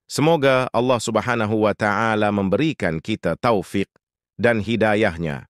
Semoga Allah Subhanahu wa Ta'ala memberikan kita taufik dan hidayahnya.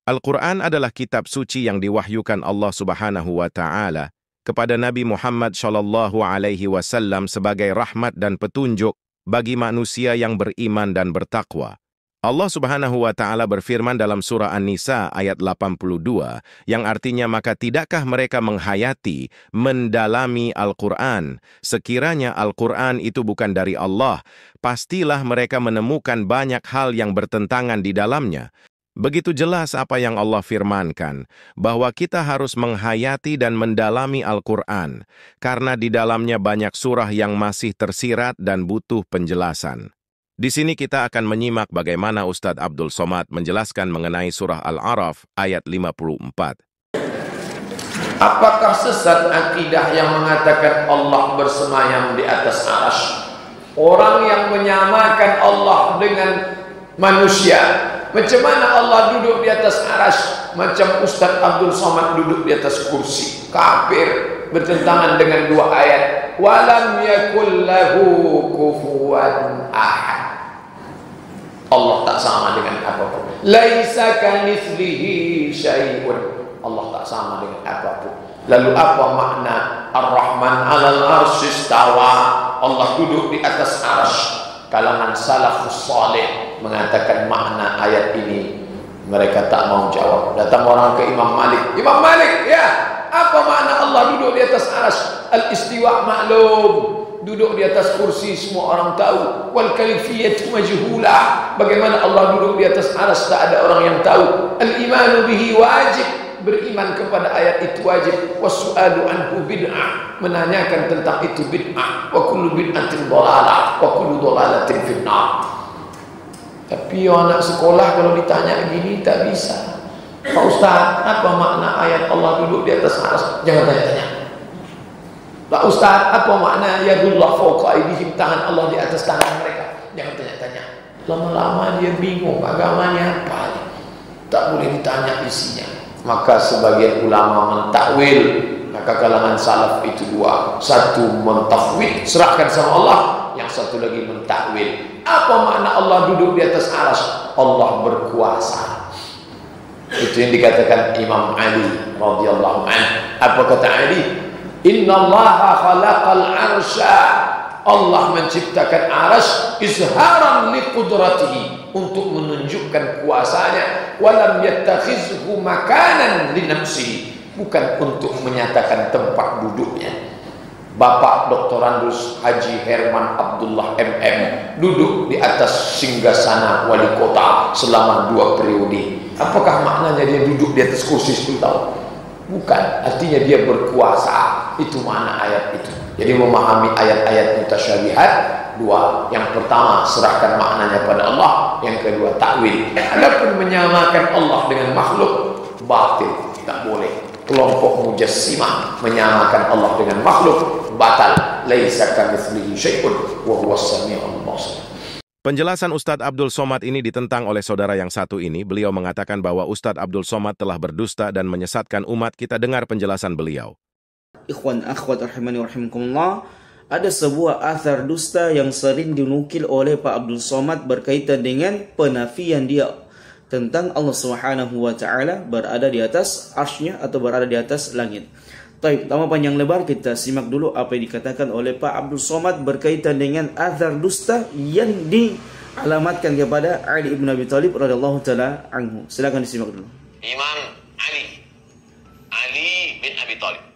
Al-Quran adalah kitab suci yang diwahyukan Allah Subhanahu wa Ta'ala kepada Nabi Muhammad SAW sebagai rahmat dan petunjuk bagi manusia yang beriman dan bertakwa. Allah Subhanahu wa Ta'ala berfirman dalam surah An-Nisa ayat 82, yang artinya, maka tidakkah mereka menghayati, mendalami Al-Quran? Sekiranya Al-Quran itu bukan dari Allah, pastilah mereka menemukan banyak hal yang bertentangan di dalamnya. Begitu jelas apa yang Allah firmankan, bahwa kita harus menghayati dan mendalami Al-Quran, karena di dalamnya banyak surah yang masih tersirat dan butuh penjelasan. Di sini kita akan menyimak bagaimana Ustadz Abdul Somad menjelaskan mengenai surah Al-A'raf ayat 54. Apakah sesat akidah yang mengatakan Allah bersemayam di atas arsy? Orang yang menyamakan Allah dengan manusia. Macam mana Allah duduk di atas arsy? Macam Ustadz Abdul Somad duduk di atas kursi. Kafir, bertentangan dengan dua ayat. Walam yakul lahu kufuwan ahad. Allah tak sama dengan apapun. Laisa kamitslihi syai'un. Allah tak sama dengan apapun. Lalu apa makna Ar-Rahman 'alal arsy istawa? Allah duduk di atas arsy. Kalangan salafus saleh mengatakan makna ayat ini, mereka tak mau jawab. Datang orang ke Imam Malik. Imam Malik, ya, apa makna Allah duduk di atas arsy? Al-istiwa maklum, duduk di atas kursi semua orang tahu. Wal kaifiyatu majhulah, bagaimana Allah duduk di atas arsy tak ada orang yang tahu. Al-imanu bihi wajib, beriman kepada ayat itu wajib. Wasu'alu anhu bid'ah, menanyakan tentang itu bid'ah. Wa kullu bid'atin dhalalah, wa kullu dhalalatin finnar. Tapi anak sekolah kalau ditanya gini tak bisa. Pak Ustaz, apa makna ayat Allah duduk di atas arsy? Jangan tanya-tanya. Pak Ustaz, apa makna yadullah fawqa aydihim, tangan Allah di atas tangan mereka? Jangan tanya-tanya. Lama-lama dia bingung agamanya apa. Tak boleh ditanya isinya. Maka sebagian ulama mentakwil. Maka kalangan salaf itu dua. Satu mentafwid, serahkan sama Allah. Yang satu lagi mentakwil. Apa makna Allah duduk di atas arsy? Allah berkuasa. Itu yang dikatakan Imam Ali radhiyallahu anhu. Apa kata Ali? Innallaha khalaqal arsya. Allah menciptakan arsy izharan liqudratihi, untuk menunjukkan kuasanya. Walam yattakhizhu makanan li nafsihi, bukan untuk menyatakan tempat duduknya. Bapak Doktorandus Haji Herman Abdullah MM duduk di atas singgasana wali kota selama 2 periode. Apakah maknanya dia duduk di atas kursi 10 tahun? Bukan, artinya dia berkuasa. Itu makna ayat itu. Jadi memahami ayat-ayat mutasyabihat dua. Yang pertama, serahkan maknanya pada Allah. Yang kedua, takwil. Adapun menyamakan Allah dengan makhluk, batil, tak boleh. Kelompok mujassimah menyamakan Allah dengan makhluk, batal. Laisa kamitslihi syai'un wa huwas samiul basir. Penjelasan Ustadz Abdul Somad ini ditentang oleh saudara yang satu ini. Beliau mengatakan bahwa Ustadz Abdul Somad telah berdusta dan menyesatkan umat. Kita dengar penjelasan beliau. Ikhwan akhwat rahimani wa rahimakumullah, ada sebuah athar dusta yang sering dinukil oleh Pak Abdul Somad berkaitan dengan penafian dia tentang Allah Subhanahu wa Ta'ala berada di atas arsy-Nya atau berada di atas langit. Baik, tanpa panjang lebar kita simak dulu apa yang dikatakan oleh Pak Abdul Somad berkaitan dengan athar dusta yang dialamatkan kepada Ali ibn Abi Thalib radhiyallahu taala anhu. Silakan disimak dulu. Imam Ali bin Abi Thalib.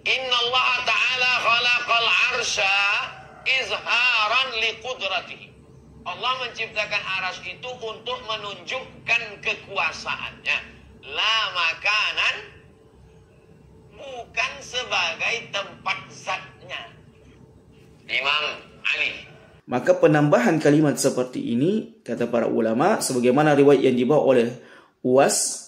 Inna Allah Ta'ala khalaqal arsya izharan liqudratihi. Allah menciptakan arsy itu untuk menunjukkan kekuasaannya. La makanan, bukan sebagai tempat zatnya. Imam Ali. Maka penambahan kalimat seperti ini, kata para ulama, sebagaimana riwayat yang dibawa oleh Uwas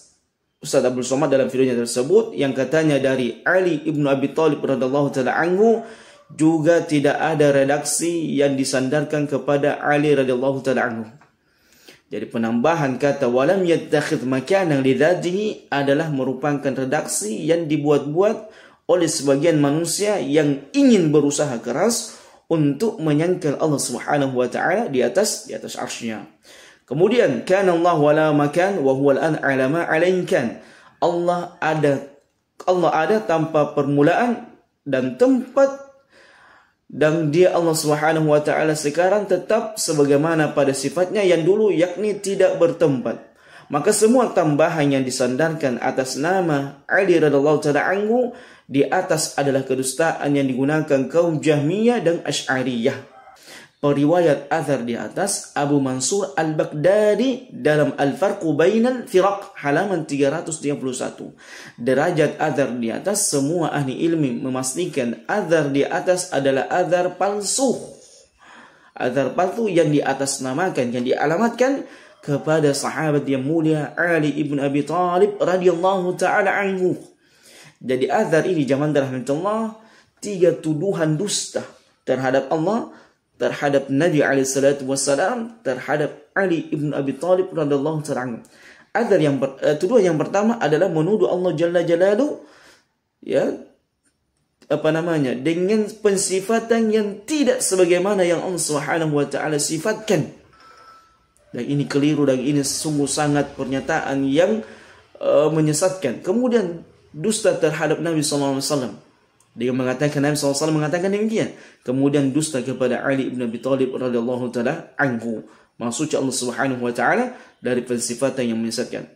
Ustaz Abdul Somad dalam videonya tersebut, yang katanya dari Ali ibn Abi Thalib radhiyallahu taala anhu, juga tidak ada redaksi yang disandarkan kepada Ali radhiyallahu taala anhu. Jadi penambahan kata walam yattakhidh makanan lidzatihi adalah merupakan redaksi yang dibuat-buat oleh sebagian manusia yang ingin berusaha keras untuk menyangkal Allah Subhanahu wa taala di atas arsy-Nya. Kemudian kana Allah wala makan wa huwa al-an ala ma alaihi kan. Allah ada tanpa permulaan dan tempat, dan dia Allah Subhanahu wa taala sekarang tetap sebagaimana pada sifatnya yang dulu, yakni tidak bertempat. Maka semua tambahan yang disandarkan atas nama Ali radhiyallahu taala anhu di atas adalah kedustaan yang digunakan kaum Jahmiyah dan Asy'ariyah. Periwayat athar di atas Abu Mansur Al-Baghdadi dalam Al-Farqu Bainal Firaq halaman 331. Derajat athar di atas, semua ahli ilmi memastikan athar di atas adalah athar palsu. Athar palsu yang diatasnamakan, yang dialamatkan kepada sahabat yang mulia Ali ibn Abi Thalib radhiyallahu taala anhu. Jadi athar ini jamaah rahmatullah, 3 tuduhan dusta terhadap Allah, terhadap Nabi alaihi salatu wassalam, terhadap Ali ibn Abi Thalib radhiyallahu ta'ala. Athar tuduhan yang pertama adalah menuduh Allah Jalla Jalaluhu dengan pensifatan yang tidak sebagaimana yang Allah Subhanahu wa taala sifatkan. Dan ini keliru, dan ini sungguh sangat pernyataan yang menyesatkan. Kemudian dusta terhadap Nabi sallallahu alaihi wasallam. Dia mengatakan, Nabi SAW mengatakan demikian. Kemudian dusta kepada Ali ibn Abi Thalib radhiyallahu taala anhu. Maksudnya Allah Subhanahu wa taala dari pensifatan yang menyesatkan.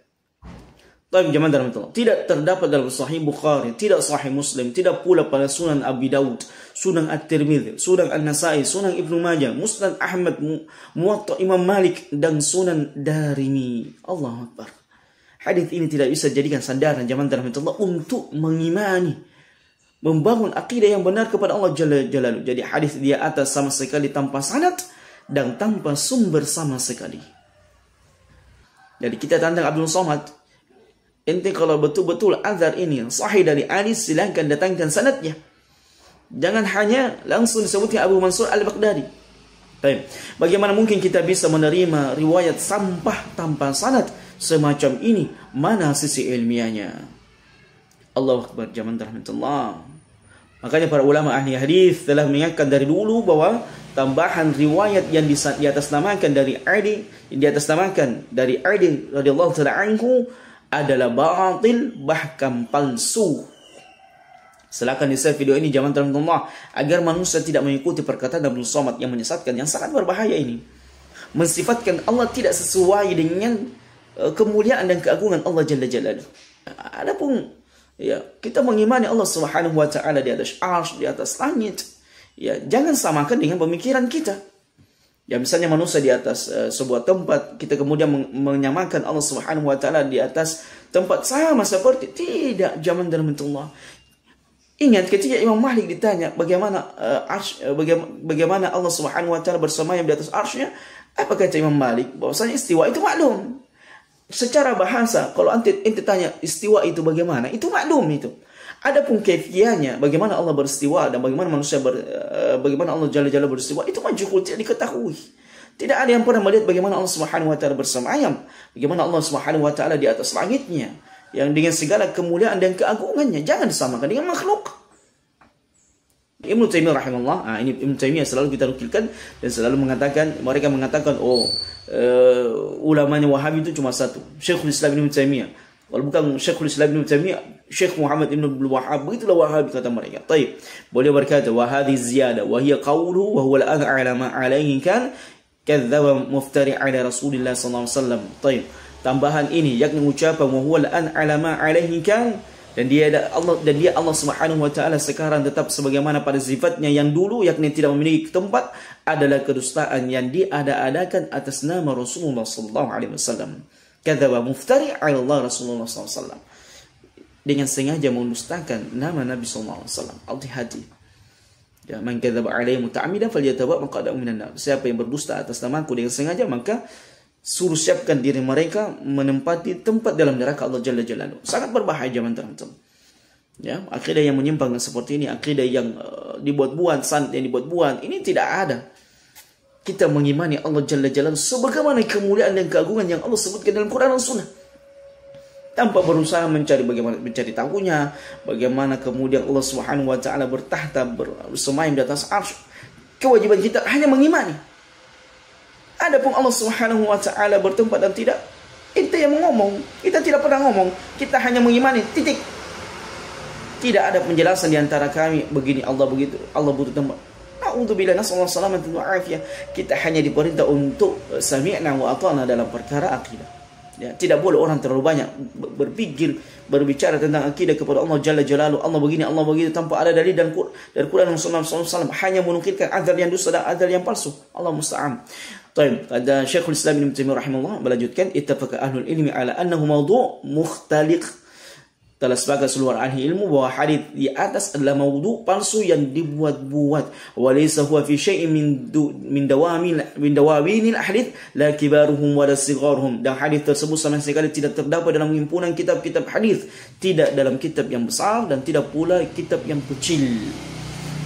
Tapi jemaah rahmatullah, tidak terdapat dalam Sahih Bukhari, tidak Sahih Muslim, tidak pula pada Sunan Abi Daud, Sunan At-Tirmidzi, Sunan An-Nasai, Sunan Ibnu Majah, Musnad Ahmad, Muwatta Imam Malik dan Sunan Darimi. Allahu Akbar. Hadis ini tidak bisa dijadikan sandaran jemaah rahmatullah untuk mengimani, membangun akidah yang benar kepada Allah Jalla Jalaluhu. Jadi hadis dia atas sama sekali tanpa sanad dan tanpa sumber sama sekali. Jadi kita tantang Abdul Somad, ente kalau betul-betul azhar ini sahih dari Ali, silahkan datangkan sanadnya. Jangan hanya langsung disebutkan Abu Mansur Al-Baghdadi. Baik, bagaimana mungkin kita bisa menerima riwayat sampah tanpa sanad semacam ini? Mana sisi ilmiahnya? Allahu Akbar jamaah rahmatullah. Makanya para ulama ahli hadis telah mengingatkan dari dulu bahwa tambahan riwayat yang diatasnamakan dari Ali, yang diatasnamakan dari Ali radhiyallahu taala anhu adalah batil, bahkan palsu. Silakan di-share video ini jamaah rahmatullah agar manusia tidak mengikuti perkataan Abdul Somad yang menyesatkan, yang sangat berbahaya ini. Mensifatkan Allah tidak sesuai dengan kemuliaan dan keagungan Allah Jalla Jalaluhu. Adapun kita mengimani Allah Subhanahu wa taala di atas arsy, di atas langit. Jangan samakan dengan pemikiran kita. Misalnya manusia di atas sebuah tempat, kita kemudian menyamakan Allah Subhanahu wa taala di atas tempat sama seperti, tidak, jamaah rahmatullah. Ingat ketika Imam Malik ditanya bagaimana Allah Subhanahu wa taala bersemayam di atas arsy-Nya, apa kata Imam Malik? Bahwasanya istiwa itu maklum. Secara bahasa, kalau ente tanya istiwa itu bagaimana, itu maklum itu. Adapun kaifiahnya, bagaimana Allah beristiwa dan bagaimana bagaimana Allah Jalla Jalla beristiwa, itu majhul, tidak diketahui. Tidak ada yang pernah melihat bagaimana Allah Subhanahu wa taala bersemayam, bagaimana Allah Subhanahu wa taala di atas langitnya, yang dengan segala kemuliaan dan keagungannya. Jangan disamakan dengan makhluk. Ibnu Taimiyah rahimahullah, ini Ibnu Taimiyah selalu kita nukilkan dan selalu mengatakan, mereka mengatakan ulamanya Wahabi itu cuma satu, Syekhul Islam Ibnu Taimiyah. Kalau bukan Syekhul Islam Ibnu Taimiyah, Syekh Muhammad Ibn Abdul Wahhab, begitulah Wahabi kata mereka. Baik, beliau berkata, wa hadhi ziyadah wa hiya qawluhu wa huwa al-adha ala ma alayhi kan kadzdzaba muftari ala Rasulillah sallallahu alaihi wasallam. Baik, tambahan ini yakni ucapan wa huwa al-an ala ma alayhi kan, dan dia Allah Subhanahu wa taala sekarang tetap sebagaimana pada sifatnya yang dulu, yakni tidak memiliki tempat, adalah kedustaan yang diada-adakan atas nama Rasulullah sallallahu alaihi wasallam. Kadzdzaba muftari ala Allah Rasulullah sallallahu alaihi wasallam, dengan sengaja mendustakan nama Nabi sallallahu alaihi wasallam. Hati-hati. Ya, man kadzdzaba alaihi muta'ammidan falyatawa maqadahu minan nar. Siapa yang berdusta atas namaku dengan sengaja, maka suruh siapkan diri mereka menempati tempat dalam neraka Allah Jalla Jalaluhu. Sangat berbahaya zaman tertentu. Ya, akidah yang menyimpang seperti ini, akidah yang dibuat-buat, sanad yang dibuat-buat, ini tidak ada. Kita mengimani Allah Jalla Jalaluhu sebagaimana kemuliaan dan keagungan yang Allah sebutkan dalam Quran dan Sunnah, tanpa berusaha mencari tahunya, bagaimana kemudian Allah Subhanahu wa taala bertahta, bersemayam di atas arsy. Kewajiban kita hanya mengimani. Adapun Allah Subhanahu wa taala bertempat dan tidak, ente yang ngomong, kita tidak pernah ngomong, kita hanya mengimani, titik. Tidak ada penjelasan di antara kami begini Allah begitu, Allah butuh tempat. Na'udzubillah, nasallahu salamatan wa afiyah. Kita hanya diperintah untuk sami'na wa ata'na dalam perkara akidah. Ya, tidak boleh orang terlalu banyak berbicara tentang akidah kepada Allah Jalla Jalaluhu. Allah begini, Allah begitu tanpa ada dalil dan dari Quran dan Sunnah SAW, hanya menukilkan adzal yang dusta dan adzal yang palsu. Allah musta'an. Taib, ada Syekhul Islam Ibnu Taimiyah rahimahullah melanjutkan, ittafaqa ahlul ilmi ala annahu mawdu' mukhtaliq. Telah sepakat seluruh ahli ilmu bahwa hadis di atas adalah maudhu, palsu yang dibuat-buat. Walaysa huwa fi syai'in min dawawinil hadits la kibaruhum wa la sigharuhum. Dan hadis tersebut sama sekali tidak terdapat dalam himpunan kitab-kitab hadis, tidak dalam kitab yang besar dan tidak pula kitab yang kecil.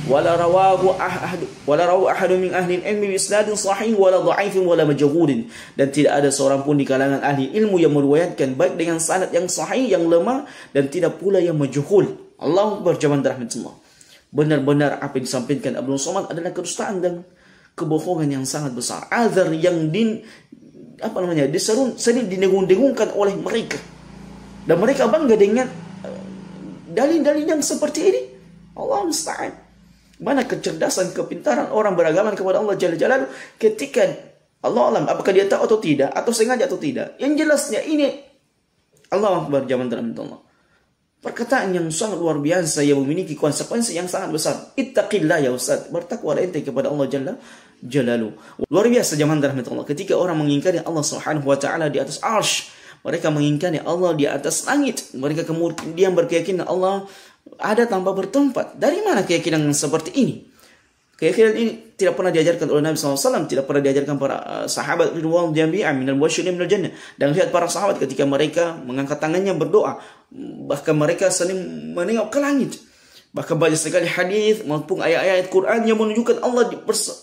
Wala rawahu ahadun min ahli ilmi bi isnadin sahih wala dha'ifin wala majhulin. Dan tidak ada seorang pun di kalangan ahli ilmu yang meriwayatkan baik dengan sanad yang sahih, yang lemah, dan tidak pula yang majhul. Allahu Akbar, jamaah rahmatullah. Benar-benar apa yang disampaikan Abdul Somad adalah kedustaan dan kebohongan yang sangat besar. Azar yang sering didengung-dengungkan oleh mereka. Dan mereka bangga dengan dalil-dalil yang seperti ini. Allah musta'an. Mana kecerdasan, kepintaran orang beragama kepada Allah Jalla Jalaluhu ketika Allah alam apakah dia tahu atau tidak, atau sengaja atau tidak. Yang jelasnya ini Allah Akbar, jamaah dalam Allah. Perkataan yang sangat luar biasa yang memiliki konsekuensi yang sangat besar. Ittaqillah ya Ustaz, bertakwa ente kepada Allah Jalla Jalaluhu. Luar biasa jamaah dalam Allah. Ketika orang mengingkari Allah Subhanahu wa taala di atas arsy, mereka mengingkari Allah di atas langit. Mereka kemudian berkeyakinan Allah ada tanpa bertempat. Dari mana keyakinan seperti ini? Keyakinan ini tidak pernah diajarkan oleh Nabi SAW, tidak pernah diajarkan para sahabat ridwan jami'an minal musyrikin minal jannah. Dan lihat para sahabat ketika mereka mengangkat tangannya berdoa, bahkan mereka saling menengok ke langit. Bahkan banyak sekali hadis maupun ayat-ayat Quran yang menunjukkan Allah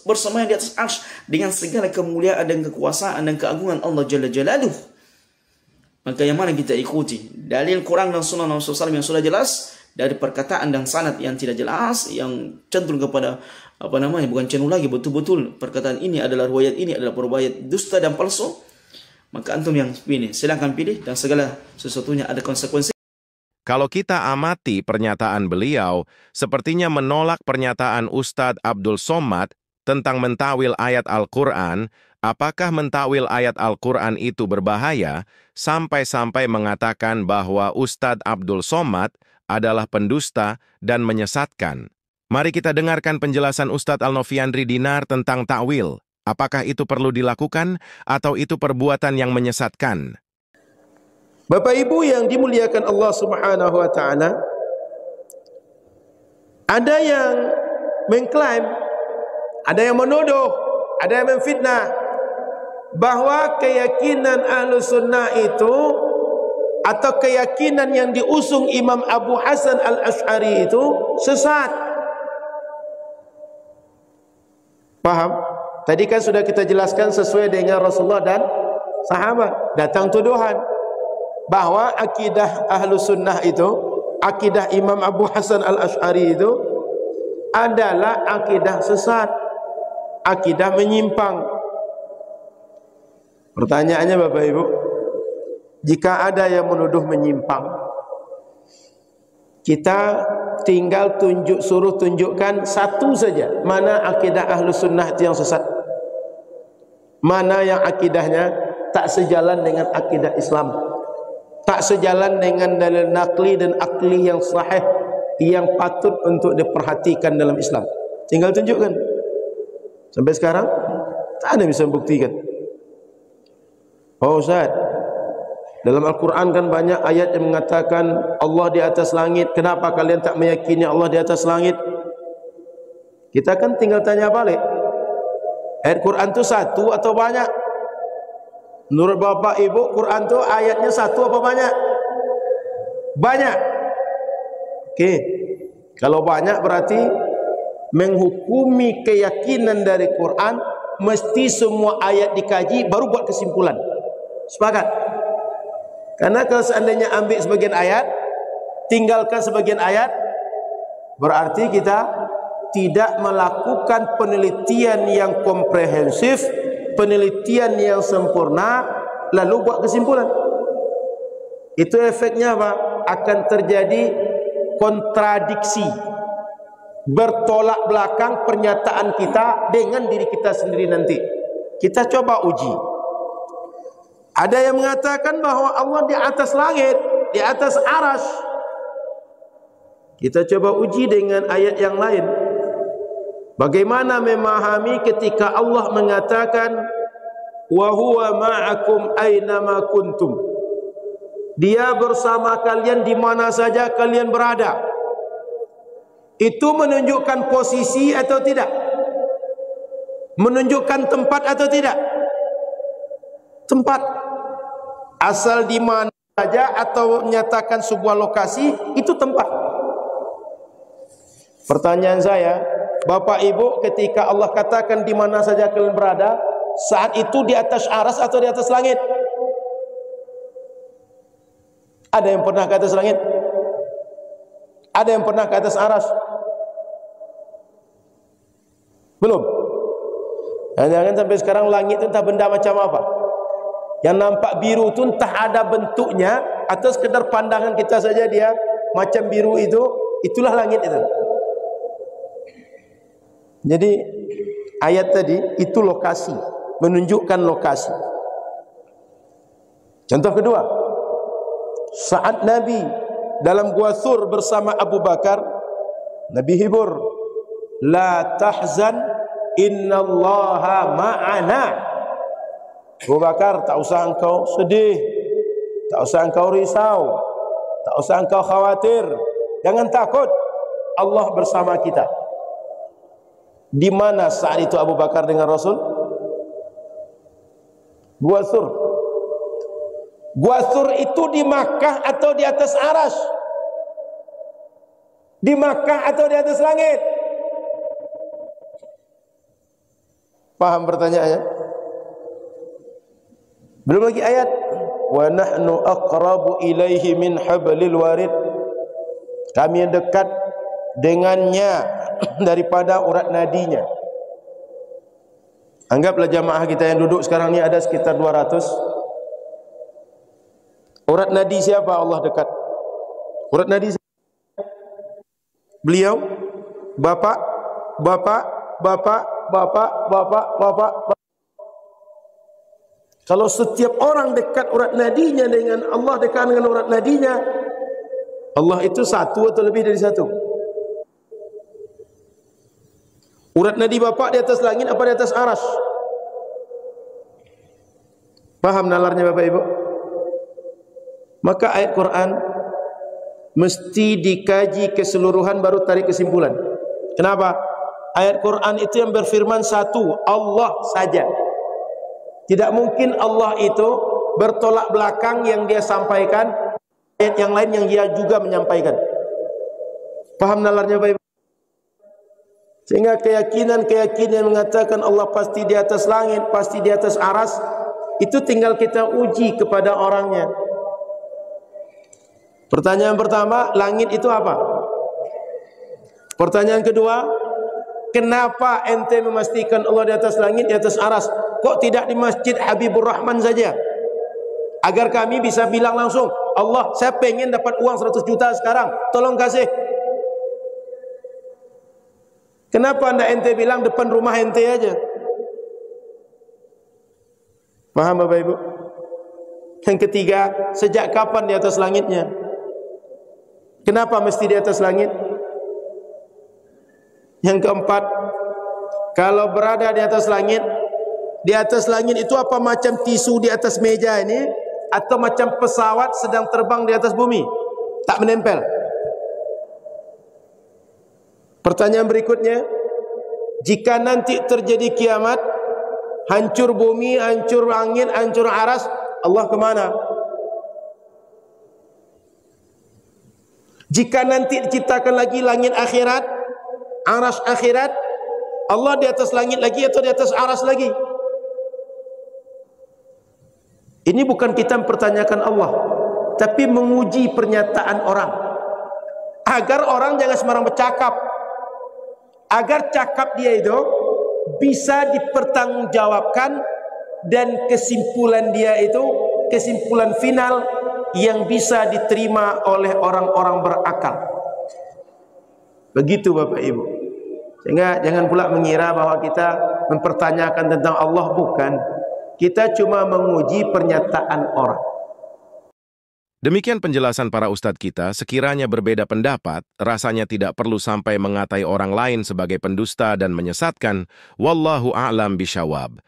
bersemayam di atas arsy dengan segala kemuliaan dan kekuasaan dan keagungan Allah Jalla Jalaluhu. Maka yang mana kita ikuti? Dalil Quran dan Sunnah Nabi SAW yang sudah jelas, dari perkataan dan sanad yang tidak jelas, yang cenderung kepada bukan cenderung lagi, betul-betul perkataan ini adalah riwayat ini adalah riwayat dusta dan palsu, maka antum yang pilih, silakan pilih, dan segala sesuatunya ada konsekuensi. Kalau kita amati pernyataan beliau, sepertinya menolak pernyataan Ustadz Abdul Somad tentang mentawil ayat Al-Quran. Apakah mentawil ayat Al-Quran itu berbahaya sampai-sampai mengatakan bahwa Ustadz Abdul Somad adalah pendusta dan menyesatkan? Mari kita dengarkan penjelasan Ustadz Al-Nofiandri Dinar tentang ta'wil. Apakah itu perlu dilakukan atau itu perbuatan yang menyesatkan? Bapak Ibu yang dimuliakan Allah Subhanahu wa taala, ada yang mengklaim, ada yang menuduh, ada yang memfitnah bahwa keyakinan Ahlus Sunnah itu atau keyakinan yang diusung Imam Abu Hasan Al-Asy'ari itu sesat. Paham? Tadi kan sudah kita jelaskan sesuai dengan Rasulullah dan sahabat. Datang tuduhan bahwa akidah Ahlus Sunnah itu, akidah Imam Abu Hasan Al-Asy'ari itu adalah akidah sesat, akidah menyimpang. Pertanyaannya Bapak Ibu, jika ada yang menuduh menyimpang, kita tinggal suruh tunjukkan satu saja, mana akidah Ahlus Sunnah itu yang sesat, mana yang akidahnya tak sejalan dengan akidah Islam, tak sejalan dengan dalil naqli dan akli yang sahih yang patut untuk diperhatikan dalam Islam. Tinggal tunjukkan. Sampai sekarang tak ada bisa membuktikan. Oh Ustaz, dalam Al-Quran kan banyak ayat yang mengatakan Allah di atas langit. Kenapa kalian tak meyakini Allah di atas langit? Kita kan tinggal tanya balik, ayat Quran itu satu atau banyak? Menurut Bapak Ibu, Quran itu ayatnya satu apa banyak? Banyak. Oke, kalau banyak berarti menghukumi keyakinan dari Quran mesti semua ayat dikaji baru buat kesimpulan. Sepakat? Karena kalau seandainya ambil sebagian ayat, tinggalkan sebagian ayat, berarti kita tidak melakukan penelitian yang komprehensif, penelitian yang sempurna, lalu buat kesimpulan. Itu efeknya apa? Akan terjadi kontradiksi, bertolak belakang pernyataan kita dengan diri kita sendiri nanti. Kita coba uji. Ada yang mengatakan bahwa Allah di atas langit, di atas arsy. Kita coba uji dengan ayat yang lain. Bagaimana memahami ketika Allah mengatakan wa huwa ma'akum aynama kuntum. Dia bersama kalian di mana saja kalian berada. Itu menunjukkan posisi atau tidak? Menunjukkan tempat atau tidak? Tempat. Asal di mana saja atau menyatakan sebuah lokasi, itu tempat. Pertanyaan saya, Bapak Ibu, ketika Allah katakan di mana saja kalian berada, saat itu di atas arsy atau di atas langit? Ada yang pernah ke atas langit? Ada yang pernah ke atas arsy? Belum. Jangan sampai sekarang langit itu entah benda macam apa. Yang nampak biru itu entah ada bentuknya atau sekedar pandangan kita saja dia macam biru itu, itulah langit itu. Jadi ayat tadi itu lokasi, menunjukkan lokasi. Contoh kedua, saat Nabi dalam Gua Thur bersama Abu Bakar, Nabi hibur, la tahzan innallaha ma'ana. Abu Bakar, tak usah engkau sedih, tak usah engkau risau, tak usah engkau khawatir, jangan takut, Allah bersama kita. Di mana saat itu Abu Bakar dengan Rasul? Gua Thur. Gua Thur itu di Makkah atau di atas arsy? Di Makkah atau di atas langit? Paham pertanyaannya? Belum lagi ayat wa nahnu aqrabu ilaihi min hablil warid. Kami yang dekat dengannya daripada urat nadinya. Anggaplah jamaah kita yang duduk sekarang ni ada sekitar 200. Urat nadi siapa Allah dekat? Urat nadi siapa? Beliau, bapak, bapak, bapak, bapak, bapak, bapak, bapak. Kalau setiap orang dekat urat nadinya dengan Allah, dekat dengan urat nadinya, Allah itu satu atau lebih dari satu? Urat nadi bapak di atas langit apa di atas arsy? Paham nalarnya Bapak Ibu? Maka ayat Quran mesti dikaji keseluruhan baru tarik kesimpulan. Kenapa? Ayat Quran itu yang berfirman satu, Allah saja. Tidak mungkin Allah itu bertolak belakang yang dia sampaikan ayat yang lain yang dia juga menyampaikan. Paham nalarnya Bapak Ibu? Sehingga keyakinan mengatakan Allah pasti di atas langit, pasti di atas arsy, itu tinggal kita uji kepada orangnya. Pertanyaan pertama, langit itu apa? Pertanyaan kedua, kenapa ente memastikan Allah di atas langit, di atas arsy? Kok tidak di Masjid Habibur Rahman saja? Agar kami bisa bilang langsung, Allah, saya pengen dapat uang 100 juta sekarang, tolong kasih. Kenapa anda ente bilang depan rumah ente aja? Paham Bapak Ibu? Yang ketiga, sejak kapan di atas langitnya? Kenapa mesti di atas langit? Yang keempat, kalau berada di atas langit itu apa macam tisu di atas meja ini? Atau macam pesawat sedang terbang di atas bumi? Tak menempel. Pertanyaan berikutnya, jika nanti terjadi kiamat, hancur bumi, hancur langit, hancur arsy, Allah kemana? Jika nanti diciptakan lagi langit akhirat, arsy akhirat, Allah di atas langit lagi atau di atas arsy lagi? Ini bukan kita mempertanyakan Allah, tapi menguji pernyataan orang, agar orang jangan sembarang bercakap, agar cakap dia itu bisa dipertanggungjawabkan dan kesimpulan dia itu kesimpulan final yang bisa diterima oleh orang-orang berakal. Begitu Bapak Ibu. Sehingga jangan pula mengira bahwa kita mempertanyakan tentang Allah, bukan. Kita cuma menguji pernyataan orang. Demikian penjelasan para ustadz kita. Sekiranya berbeda pendapat, rasanya tidak perlu sampai mengatai orang lain sebagai pendusta dan menyesatkan. Wallahu a'lam bishawab.